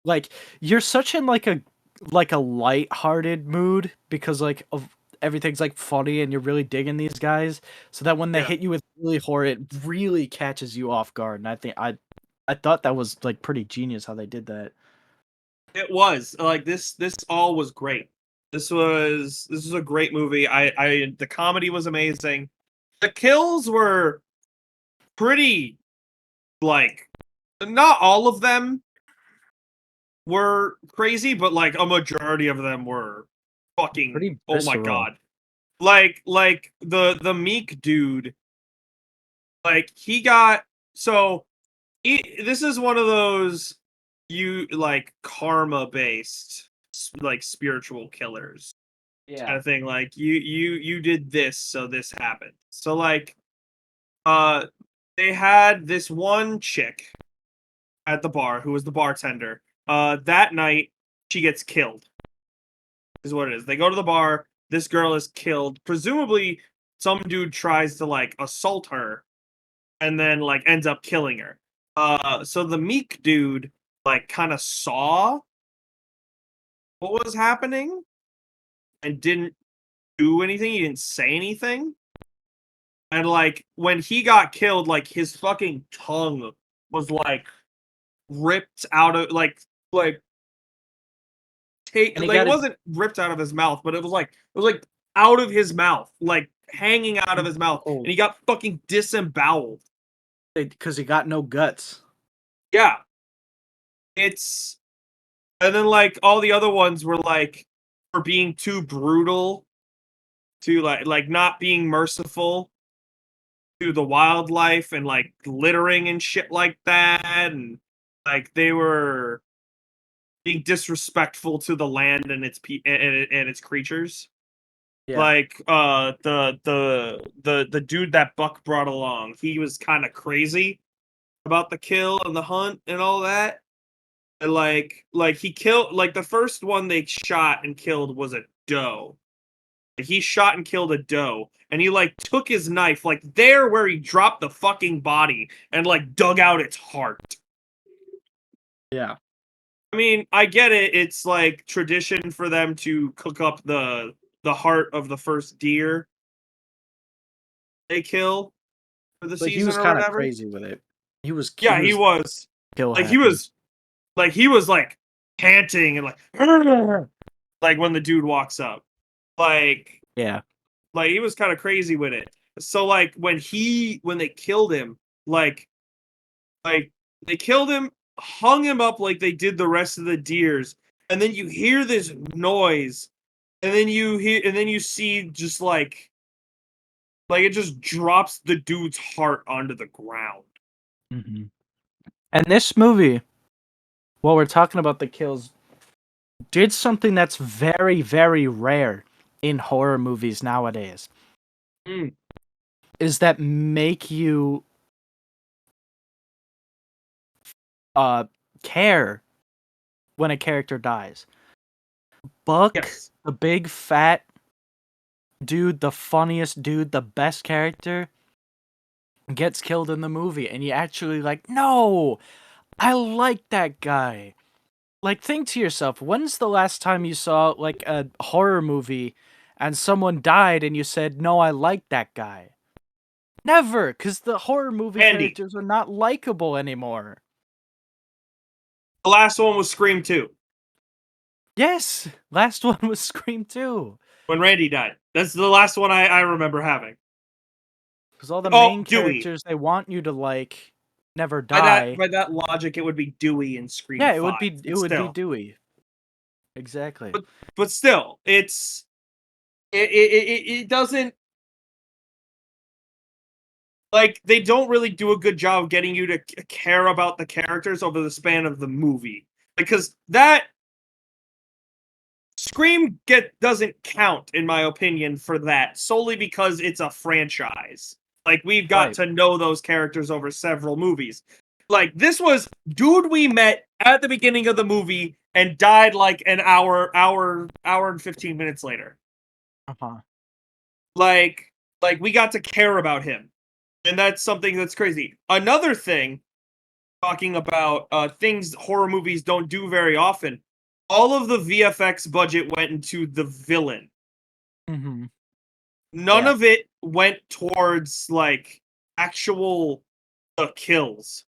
Like you're such in like a light-hearted mood because like of everything's like funny and you're really digging these guys, so that when they Yeah. hit you with really horror, it really catches you off guard. And I thought that was like pretty genius how they did that. It was like this all was great. This was a great movie. I the comedy was amazing. The kills were pretty, like, not all of them were crazy, but like a majority of them were fucking, Pretty oh my visceral. god. Like the Meek dude, like he got so this is one of those, you like, karma based, like, spiritual killers kind Yeah. of thing. Like you did this, so this happened. So like uh they had this one chick at the bar who was the bartender. That night she gets killed. Is what it is. They go to the bar, this girl is killed. Presumably some dude tries to like assault her and then like ends up killing her. So the Meek dude like kind of saw what was happening and didn't do anything. He didn't say anything. And like when he got killed, like his fucking tongue was like ripped out of like And he like it got wasn't ripped out of his mouth, but it was like out of his mouth, like hanging out of his mouth, and he got fucking disemboweled. because he got no guts. Yeah, it's and then like all the other ones were like for being too brutal, to like not being merciful to the wildlife and like littering and shit like that, and like they were being disrespectful to the land and and its creatures. Yeah. Like the dude that Buck brought along, he was kind of crazy about the kill and the hunt and all that. And like he killed, like the first one they shot and killed was a doe. He shot and killed a doe, and he like took his knife like there where he dropped the fucking body and like dug out its heart. Yeah. I mean, I get it. It's like tradition for them to cook up the heart of the first deer they kill for the But he season was or kind of whatever. crazy with it. He Yeah, he was was. kill Like he happy. was he was like panting and like like when the dude walks up. Like Yeah. like he was kind of crazy with it. So like when they killed him, like they killed him, hung him up like they did the rest of the deers, and then you hear this noise, and then you see just like it just drops the dude's heart onto the ground. Hmm. And this movie, while we're talking about the kills, did something that's very, very rare in horror movies nowadays. Mm. Is that make you uh care when a character dies. Buck, Yes. the big fat dude, the funniest dude, the best character, gets killed in the movie, and you actually like, no, I like that guy. Like, think to yourself, when's the last time you saw like a horror movie and someone died and you said, no, I like that guy? Never, because the horror movie Andy. characters are not likable anymore. The last one was Scream 2 Yes, last one was Scream 2. when Randy died. That's the last one I remember having. Because all the Oh, main Dewey. characters they want you to like never die. By that logic, it would be Dewey in Scream Yeah, 5. it But would be still, Dewey. Exactly. but still, it doesn't, like, they don't really do a good job of getting you to care about the characters over the span of the movie, because that Scream doesn't count, in my opinion, for that, solely because it's a franchise. Like, we've got Right. to know those characters over several movies. Like, this was dude we met at the beginning of the movie, and died like an hour and 15 minutes later. Uh-huh. Like we got to care about him. And that's something that's crazy. Another thing, talking about things horror movies don't do very often, all of the VFX budget went into the villain. Mm-hmm. None Yeah. of it went towards like actual kills.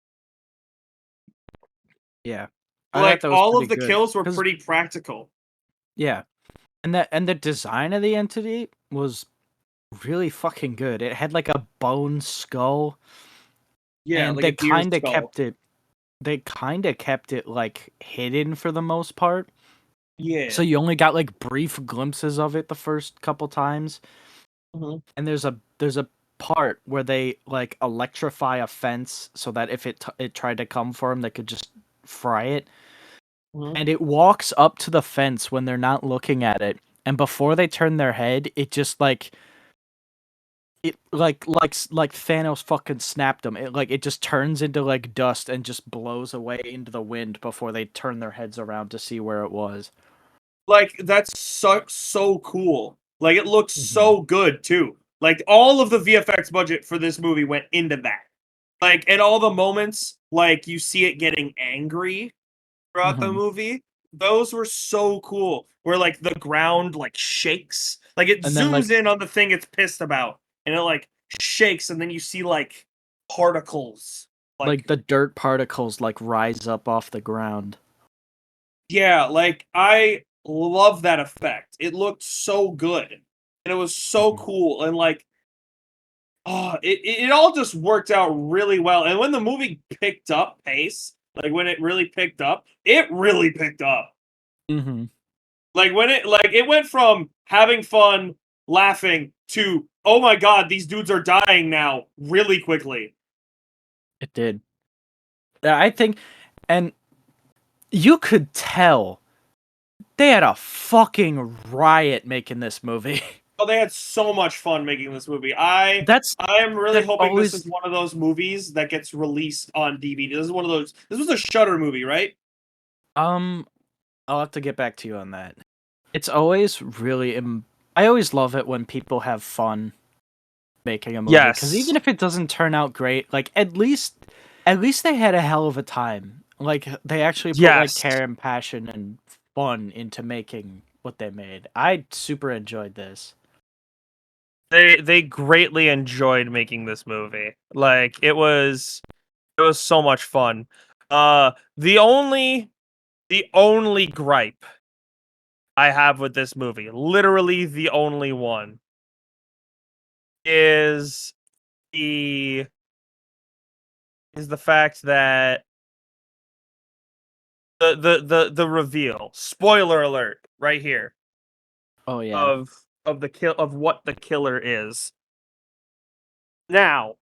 Yeah. I thought Like that was all pretty of the good. kills were 'Cause pretty practical. yeah. And the design of the entity was really fucking good. It had like a bone skull, Yeah, and like a deer skull. they kind of kept it like hidden for the most part. Yeah. So you only got like brief glimpses of it the first couple times. Mhm. And there's a part where they like electrify a fence so that if it tried to come for them, they could just fry it. Mhm. And it walks up to the fence when they're not looking at it, and before they turn their head, it just like like Thanos fucking snapped them. It just turns into like dust and just blows away into the wind before they turn their heads around to see where it was. Like that's so cool. Like it looks Mhm. so good too. Like all of the VFX budget for this movie went into that. Like and all the moments like you see it getting angry throughout the Mhm. movie, those were so cool. Where like the ground like shakes. Like it And then zooms in on the thing it's pissed about and it like shakes and then you see like particles. like Like the dirt particles like rise up off the ground. yeah, like I love that effect. It looked so good. And it was so Mhm. cool and like oh, it all just worked out really well. And when the movie picked up pace, like when it really picked up. Mhm. Like when it went from having fun, laughing to oh my god, these dudes are dying now really quickly. It did. Yeah, I think, and you could tell they had a fucking riot making this movie. Oh, they had so much fun making this movie. I That's I am really that hoping this is always one of those movies that gets released on DVD. This is one of those. This was a Shutter movie, right? um I'll have to get back to you on that. It's always really I always love it when people have fun making a movie cuz Yes. even if it doesn't turn out great, like at least they had a hell of a time. Like they actually put like Yes. care and passion and fun into making what they made. I super enjoyed this. They greatly enjoyed making this movie. Like it was so much fun. Uh the only gripe I have with this movie, literally the only one, is the the fact that the reveal. Spoiler alert right here Oh yeah. of the kill of what the killer is. Now,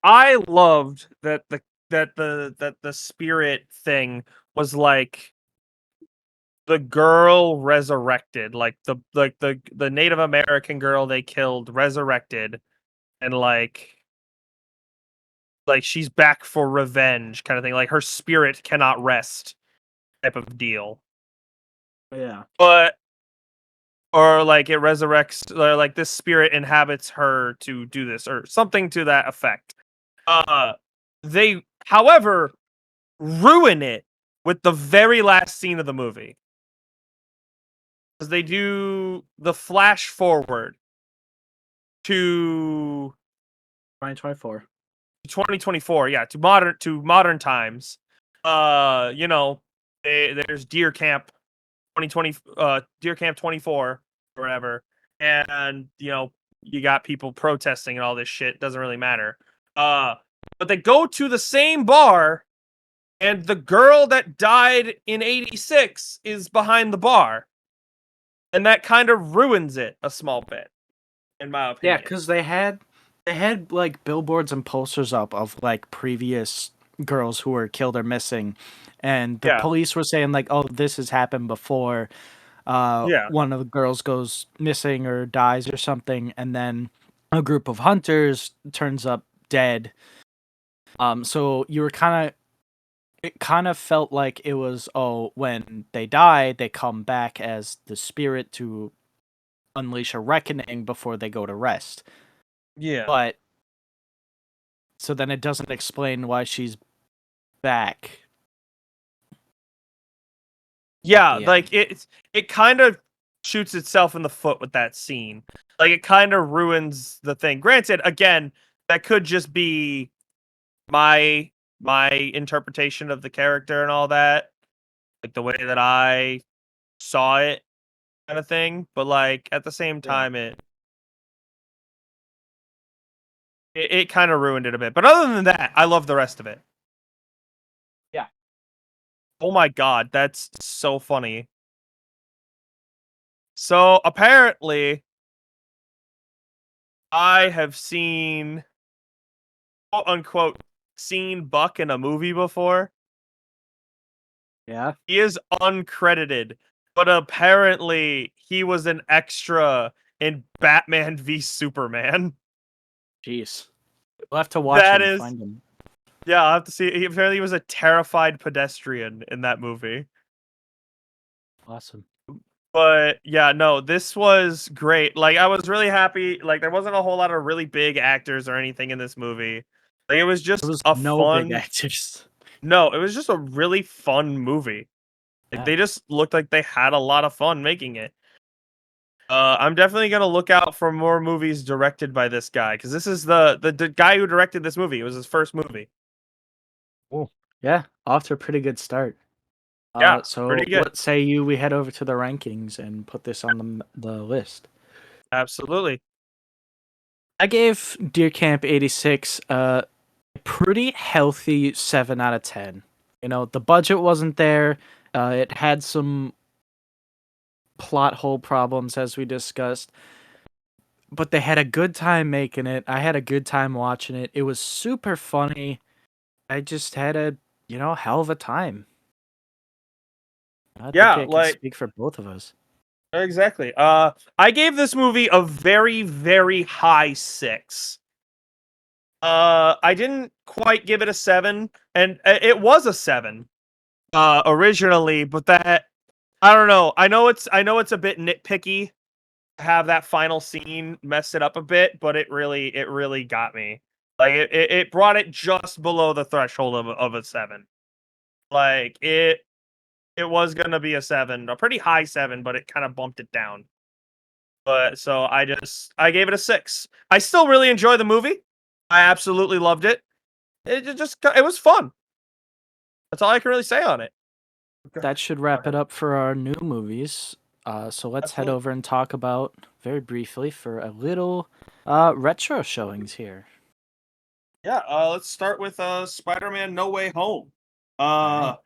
I loved that the spirit thing was like the girl resurrected, like the Native American girl they killed resurrected and like she's back for revenge kind of thing. Like her spirit cannot rest type of deal. Yeah. But or like it resurrects or like this spirit inhabits her to do this or something to that effect. Uh they however ruin it with the very last scene of the movie. Because they do the flash forward to 2024. 2024, yeah, to modern times. You know, there's Deer Camp 24 or whatever, and you know you got people protesting and all this shit. Doesn't really matter. But they go to the same bar, and the girl that died in '86 is behind the bar, and that kind of ruins it a small bit, in my Yeah, opinion. because they had like billboards and posters up of like previous girls who were killed or missing, and the Yeah, police were saying like, "Oh, this has happened before." yeah, One of the girls goes missing or dies or something, and then a group of hunters turns up dead. So you were kind of it kind of felt like it was, when they die, they come back as the spirit to unleash a reckoning before they go to rest. Yeah. But so then it doesn't explain why she's back at Yeah, the like end. it kind of shoots itself in the foot with that scene. Like it kind of ruins the thing. Granted, again, that could just be my my interpretation of the character and all that, like the way that I saw it kind of thing, but like at the same Yeah. time it kind of ruined it a bit. But other than that, I love the rest of it. Yeah. Oh my god, that's so funny. So apparently I have seen quote unquote seen Buck in a movie before. Yeah. He is uncredited, but apparently he was an extra in Batman v Superman. Jeez. We'll have to watch That him, is, find him. yeah, I'll have to see. Apparently, he was a terrified pedestrian in that movie. Awesome. But yeah, no, this was great. Like, I was really happy. Like, there wasn't a whole lot of really big actors or anything in this movie. Like, it was There just was a no big fun. actors. No, it was just a really fun movie. Like, Yeah. they just looked like they had a lot of fun making it. I'm definitely gonna look out for more movies directed by this guy because this is the guy who directed this movie. It was his first movie. Cool. Yeah, off to a pretty good start. Yeah, So pretty good. what say we head over to the rankings and put this on the list? Absolutely. I gave Deer Camp 86 a pretty healthy 7 out of 10. You know, the budget wasn't there. It had some plot hole problems as we discussed, but they had a good time making it. I had a good time watching it. It was super funny. I just had a, hell of a time. I think Yeah, it can like speak for both of us. exactly. I gave this movie a very, very high 6. I didn't quite give it a 7, and it was a 7 originally, but that I don't know. I know it's a bit nitpicky to have that final scene mess it up a bit, but it really got me. Like it brought it just below the threshold of a 7. Like it was gonna be a 7, a pretty high 7, but it kind of bumped it down. But so I gave it a 6. I still really enjoy the movie. I absolutely loved it. It was fun. That's all I can really say on it. Go That should wrap ahead. it up for our new movies. So let's head Absolutely. over and talk about, very briefly, for a little retro showings here. Yeah, let's start with Spider-Man No Way Home. All Uh right.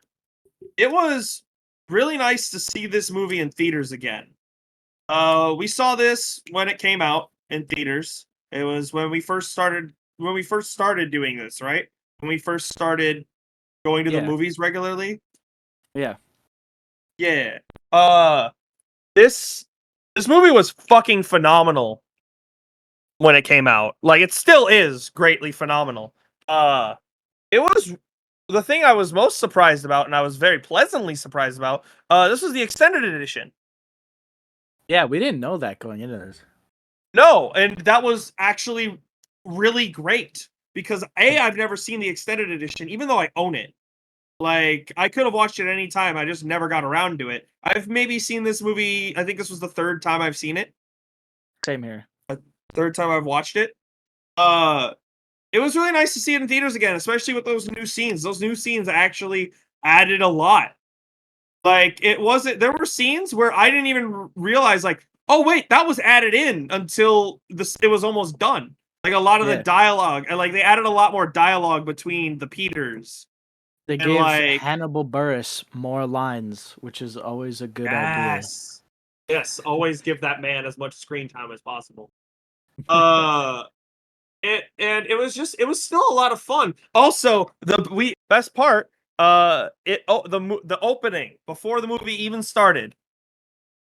it was really nice to see this movie in theaters again. We saw this when it came out in theaters. It was when we first started doing this, right? When we first started going to the Yeah. movies regularly. Yeah. Yeah. Uh this this movie was fucking phenomenal when it came out. Like it still is greatly phenomenal. Uh it was the thing I was most surprised about and I was very pleasantly surprised about. This was the extended edition. Yeah, we didn't know that going into this. No, and that was actually really great because Yeah. I've never seen the extended edition, even though I own it. Like I could have watched it any time, I just never got around to it. I've maybe seen this movie. I think this was the third time I've seen it. Same here. Third time I've watched it. Uh, it was really nice to see it in theaters again, especially with those new scenes. Those new scenes actually added a lot. Like it wasn't. There were scenes where I didn't even realize, like, oh wait, that was added in until this. It was almost done. Like a lot of the Yeah. dialogue, and like they added a lot more dialogue between the Peters, They and gave like Hannibal Buress more lines, which is always a good idea. yes, yes, always give that man as much screen time as possible. Uh, it was still a lot of fun. Also, the best part, the opening before the movie even started,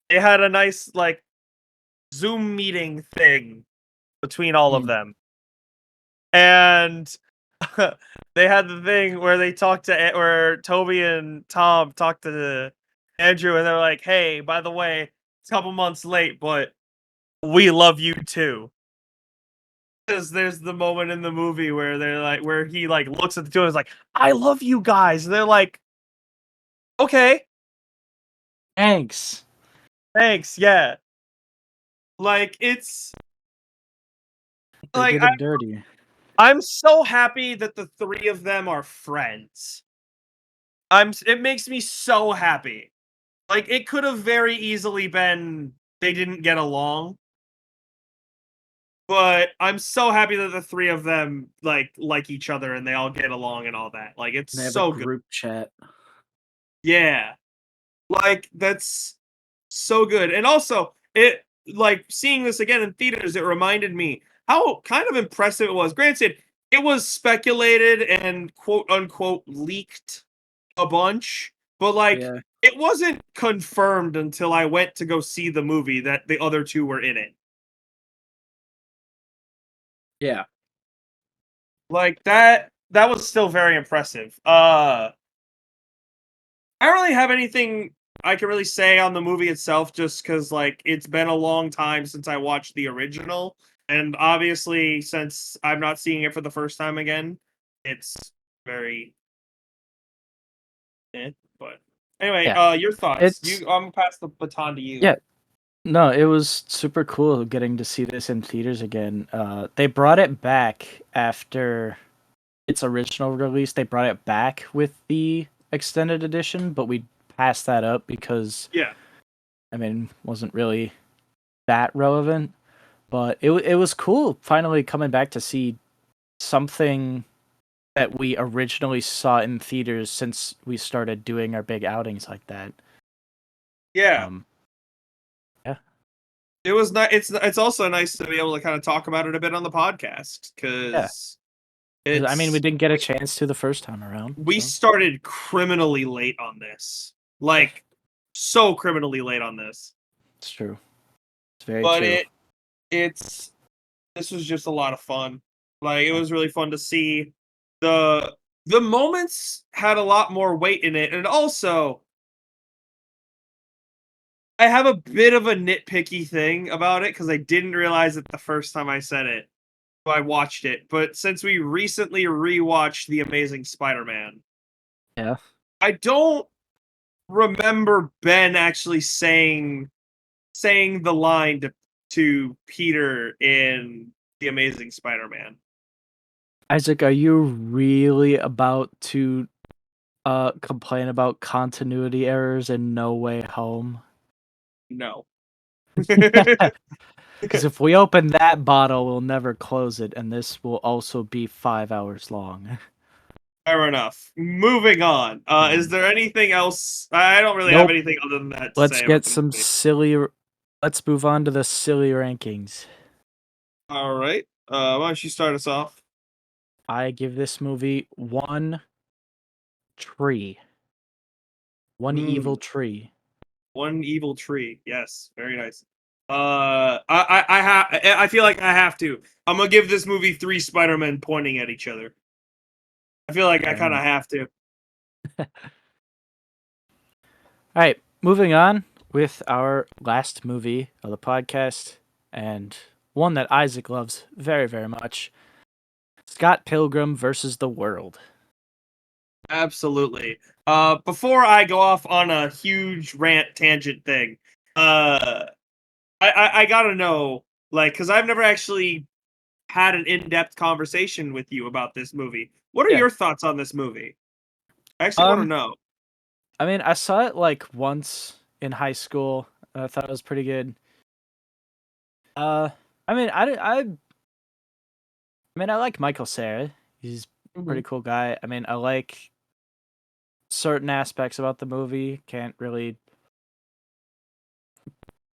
they had a nice like Zoom meeting thing between all of Mm. them. And they had the thing where they talked to where Toby and Tom talked to Andrew, and they're like, "Hey, by the way, it's a couple months late, but we love you too." Because there's the moment in the movie where they're like, where he like looks at the two and is like, "I love you guys," and they're like, "Okay, Thanks. thanks, yeah." Like it's They like did it dirty. I'm so happy that the three of them are friends. It makes me so happy. Like it could have very easily been they didn't get along, but I'm so happy that the three of them like each other and they all get along and all that. Like it's They have a so good. group chat. Yeah. Like that's so good. And also, it like seeing this again in theaters, it reminded me how kind of impressive it was. Granted, it was speculated and quote unquote leaked a bunch, but like Yeah. it wasn't confirmed until I went to go see the movie that the other two were in it. Yeah. Like that was still very impressive. I don't really have anything I can really say on the movie itself, just because like it's been a long time since I watched the original, and obviously since I'm not seeing it for the first time again, it's very. But anyway, Yeah. your thoughts. It's I'm gonna pass the baton to you. yeah. No, it was super cool getting to see this in theaters again. They brought it back after its original release. They brought it back with the extended edition, but we passed that up because Yeah, wasn't really that relevant. But it was cool finally coming back to see something that we originally saw in theaters since we started doing our big outings like that. yeah. Um, yeah, It was not. It's also nice to be able to kind of talk about it a bit on the podcast yeah. because 'Cause, we it's didn't get a chance to the first time around. we So started criminally late on this. Like so criminally late on this. it's true. It's very But true. it's this was just a lot of fun. Like it was really fun to see the the moments had a lot more weight in it, and also I have a bit of a nitpicky thing about it because I didn't realize it the first time I said it. So I watched it, but since we recently rewatched The Amazing Spider-Man, Yeah. I don't remember Ben actually saying the line to Peter in The Amazing Spider-Man. Isaac, are you really about to complain about continuity errors in No Way Home? No. Because if we open that bottle, we'll never close it, and this will also be 5 hours long. Fair enough. Moving on. Is Um, there anything else? I don't really have nope. anything other than that to Let's say about get the some movie. silly. Let's move on to the silly rankings. All right. Why don't you start us off? I give this movie one tree. One evil Mm, tree. one evil tree. Yes, very nice. I feel like I have to. I'm gonna give this movie three Spider-Men pointing at each other. I feel like I Fair kind of enough. have to. All right, moving on with our last movie of the podcast, and one that Isaac loves very, very much. Scott Pilgrim versus the World. Absolutely. Before I go off on a huge rant tangent thing, I gotta know, like, because I've never actually had an in-depth conversation with you about this movie. What are Yeah. your thoughts on this movie? I actually want to Um, know. I saw it like once in high school. And I thought it was pretty good. Uh, I like Michael Cera. He's a Mhm. pretty cool guy. I like certain aspects about the movie. Can't really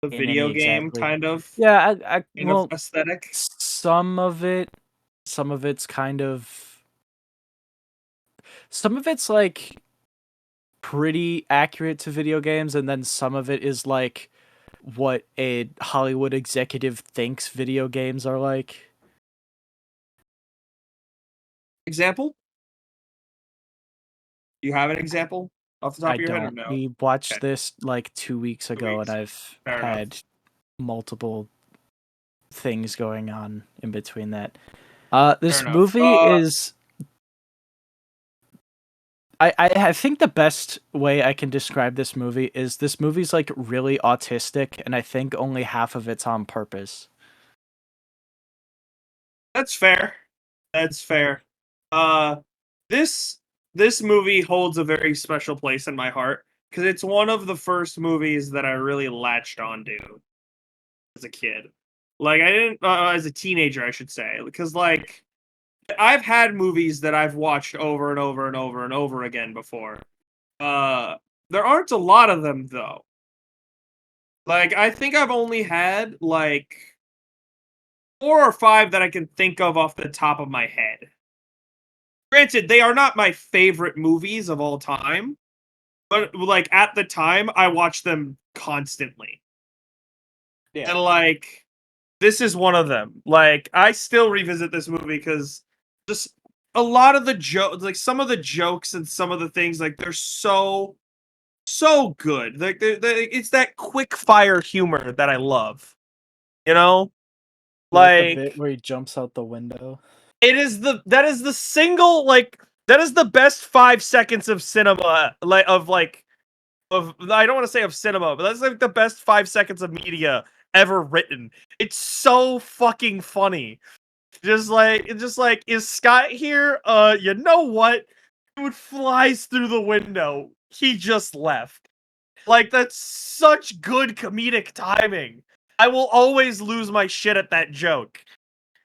The name any video game exactly. kind of Yeah, aesthetic. some of it, some of it's some of it's like pretty accurate to video games, and then some of it is like what a Hollywood executive thinks video games are like. Example? You have an example off the top I of your head or don't. no? We watched Okay, this like 2 weeks 2 ago, and weeks. I've Fair enough. had multiple things going on in between that. Fair This enough. movie is. I think the best way I can describe this movie's like really autistic, and I think only half of it's on purpose. That's fair. That's fair. Uh, this this movie holds a very special place in my heart because it's one of the first movies that I really latched onto as a kid. Like I didn't as a teenager, I should say, because like I've had movies that I've watched over and over and over and over again before. Uh, there aren't a lot of them though. Like I think I've only had like 4 or 5 that I can think of off the top of my head. Granted, they are not my favorite movies of all time, but like at the time, I watched them constantly. And like this is one of them. Like I still revisit this movie because just a lot of the jokes, like some of the jokes and some of the things, like they're so good. Like it's that quick fire humor that I love. You know, You like the bit like where he jumps out the window? it is that is the single like that is the best 5 seconds of cinema of I don't want to say of cinema, but that's like the best 5 seconds of media ever written. It's so fucking funny. Just like is Scott here? You know what? Dude flies through the window. He just left. Like that's such good comedic timing. I will always lose my shit at that joke.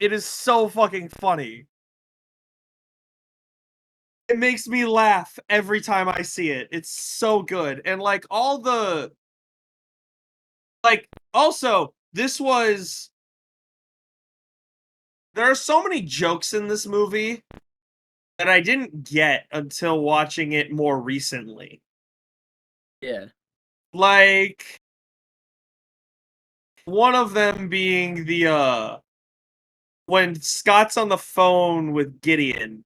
It is so fucking funny. It makes me laugh every time I see it. It's so good. And like all the like also this was there are so many jokes in this movie that I didn't get until watching it more recently. Yeah. Like one of them being the when Scott's on the phone with Gideon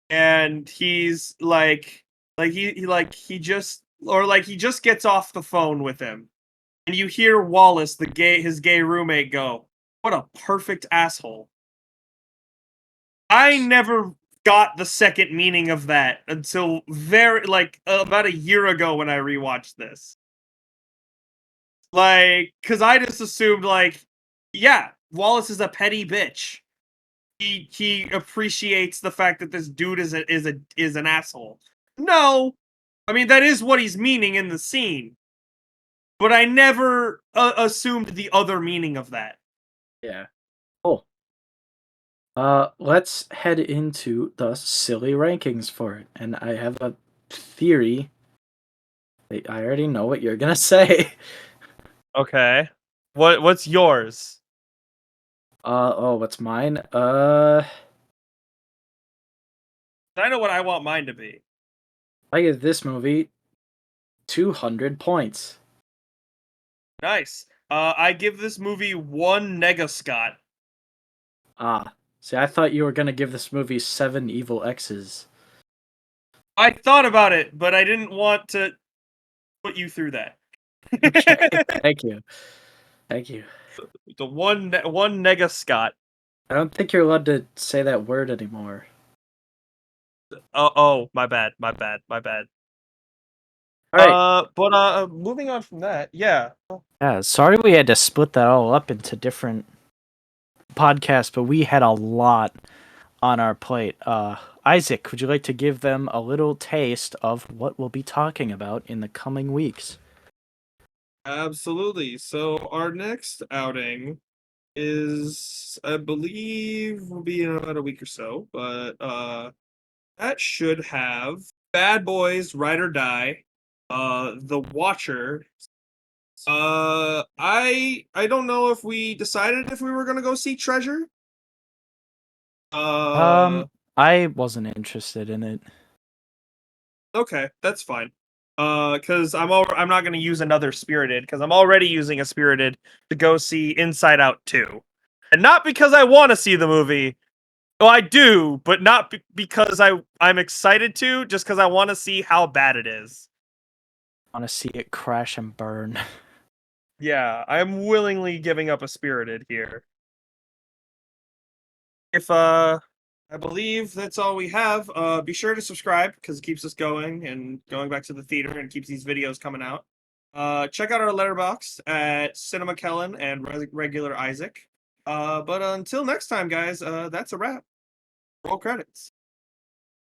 and he's like he just or like he just gets off the phone with him and you hear Wallace, his gay roommate, go, "What a perfect asshole." I never got the second meaning of that until very about a year ago when I rewatched this. Like, cause I just assumed like, yeah, Wallace is a petty bitch. He appreciates the fact that this dude is an asshole. No, I mean that is what he's meaning in the scene, but I never assumed the other meaning of that. Yeah. Cool. Let's head into the silly rankings for it. And I have a theory. I already know what you're gonna say. Okay, what's yours? What's mine? I know what I want mine to be. I give this movie 200 points. Nice. I give this movie 1 Scott. Ah, see, I thought you were gonna give this movie 7 evil X's. I thought about it, but I didn't want to put you through that. Okay, thank you. Thank you. The one Scott. I don't think you're allowed to say that word anymore. Oh, my bad, my bad, my bad. Alright. But moving on from that, yeah. Yeah, sorry we had to split that all up into different podcasts, but we had a lot on our plate. Isaac, would you like to give them a little taste of what we'll be talking about in the coming weeks? Absolutely. So our next outing is, I believe, will be in about a week or so, but that should have Bad Boys, Ride or Die, The Watcher. I don't know if we decided if we were gonna go see Treasure. Uh, I wasn't interested in it. okay, that's fine. Because I'm not gonna use another Spirited because I'm already using a Spirited to go see Inside Out 2, and not because I want to see the movie, Oh, I do, but not because I'm excited to, just because I want to see how bad it is. I want to see it crash and burn. Yeah, I'm willingly giving up a Spirited here. If I believe that's all we have. Be sure to subscribe because it keeps us going and going back to the theater and keeps these videos coming out. Check out our letterbox at Cinema Kellan and Regular Isaac. But until next time, guys, that's a wrap. Roll credits.